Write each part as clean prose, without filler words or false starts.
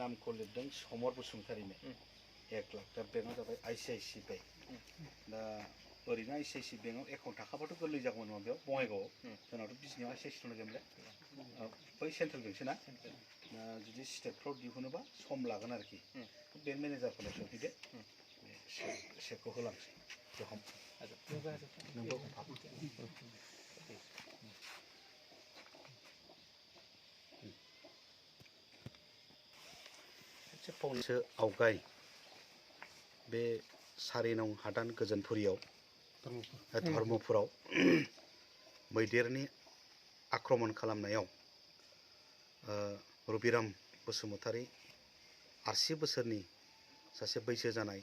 नामखौ लिरदों समर बसुमतारीनो 1 लाख दा बेंकआ जाबाय ICICI बेंक दा ओरैनो ICICI बेंकआव एकाउन्ट थाखाबाथ' गोरलै जागौमोन नङा बेयाव बङाइगावआव जोंनावथ' बिजनियाव ICICI दं गैयामोनलाय बै सेन्ट्रेल बेंकसो ना दा जुदि स्टेटफ्राव दिहुनोबा सम लागोन आरोखि बेंक मेनेजारफोरनाव सोंफैदो सेकखौ होलांसै जहम नोंबो हमफाब फंनैसो आवगाय बे 4 नं हादान गोजोनपुरियाव धर्मपुराव मैदेरनि आक्रमण खालामनायाव रबिराम बसुमतारी 80 बोसोरनि सासे बैसो जानाय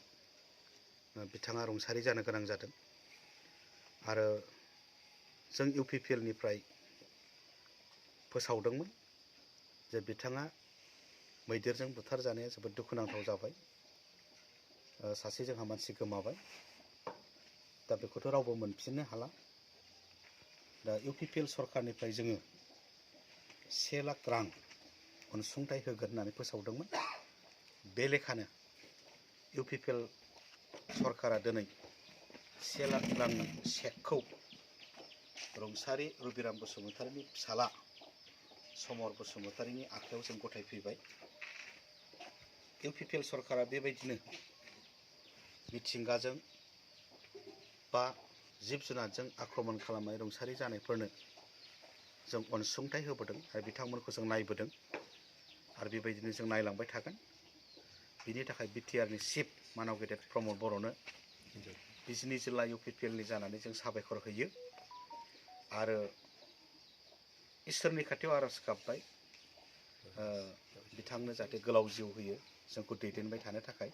बिथाङा रुंसारि जानो गोनां जादों आरो जों UPPL निफ्राय फोसावदोंमोन जे बिथाङा मैदेरजों बुथारजानाया जोबोद दुखुनांथाव जाबाय सासे जोंहा मानसि गोमाबाय दा बेखौथ' रावबो मोनफिननो हाला दा UPPL सरकारनिफ्राय जोङो 1 लाख रां अनसुंथाइ होगोन होननानै फोसावदोंमोन बे लेखानो UPPL सरकारा दिनै 1 लाख रांनि चेकखौ रुंसारि रबिराम बसुमतारीनि फिसाला समर बसुमतारीनि आखायाव जों गथायफैबाय UPPL सरकारा बेबायदिनो मिथिंगाजों बा जिब जुनारजों आक्रमण खालामनाय रुंसारि जानायफोरनो जों अनसुंथाइ होबोदों आरो बिथांमोनखौ जों नायबोदों आरो बेबायदिनो जों नायलांबाय थागोन बिनि थाखाय BTR नि चिफ मानाव गेदेर प्रमद बर'नो बिजनि जिल्ला UPPL नि जानानै जों साबायखर होयो आरो इसोरनि खाथियाव आरज गाबबाय बिथांनो जाहाथे गोलाव जिउ होयो जोंखौ दैदेनबाय थानो थाखाय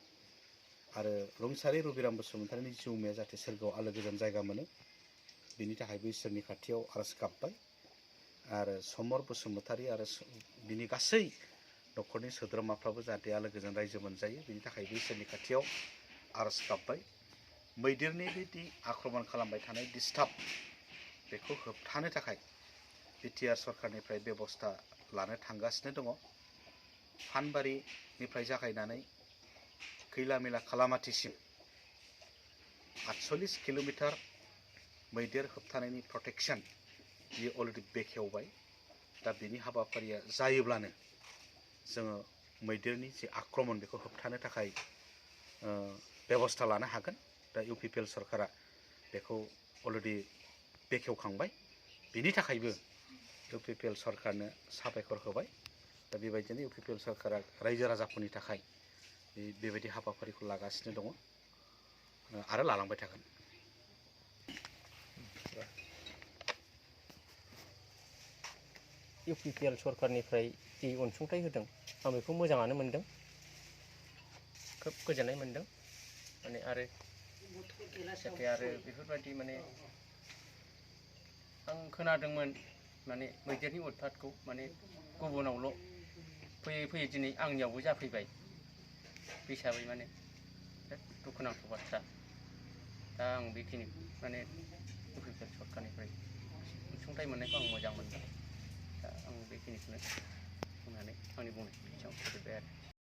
आरो रुंसारि रबिराम बसुमतारीनि जिउमाया जाहाथे सोरगोआव आलो गोजोन जायगा मोनो बिनि थाखायबो इसोरनि खाथियाव आरज गाबबाय आरो समर बसुमतारी आरो बिनि गासै न'खरनि सोद्रोमाफ्राबो जाहाथे आलो गोजोन रायजो मोनजायो बिनि थाखायबो इसोरनि खाथियाव आरज गाबबाय मैदेरनि बिदि आक्रमण खालामबाय थानाय डिस्टार्ब बेखौ होबथानो थाखाय BTR सरकारनिफ्राय बेबस्था लानो थांगासिनो दङ फानबारिनिफ्राय जागायनानै खैलामेला खालामाथिसिम 48 किल'मिटार मैदेर होबथानायनि प्रटेक्शन बियो अलरेडि बेखेवबाय दा बिनि हाबाफारिया जायोब्लानो जोङो मैदेरनि जे आक्रमण बेखौ होबथानो थाखाय बेबस्था लानो हागोन दा UPPL सरकारा बेखौ अलरेडि बेखेवखांबाय बिनि थाखायबो UPPL सरकारनो साबायखर होबाय दा बेबायदिनो UPPL सरकारा रायजो राजाफोरनि थाखाय बेबायदि हाबाफारिखौ लागासिनो दङ आरो लालांबाय थागोन UPPL सरकारनिफ्राय जि अनसुंथाइ होदों आं बेखौ मोजाङानो मोनदों खोब गोजोननाय मोनदों माने आरो जाहाथे आरो बेफोरबायदि माने आं खोनादोंमोन माने मैदेरनि उतपातखौ माने गुबुनावल' फैयै फैयै दिनै आंनियावबो जाफैबाय बे हिसाबै माने बिराद दुखुनांथाव बाथ्रा दा आं बेखिनि माने UPPL सरकारनिफ्राय अनसुंथाइ मोननायखौ आं मोजां मोनदों दा आं बेखिनिखौनो बुंनानै आंनि बुंनायखौ एसेयावनो फोजोबबाय आरो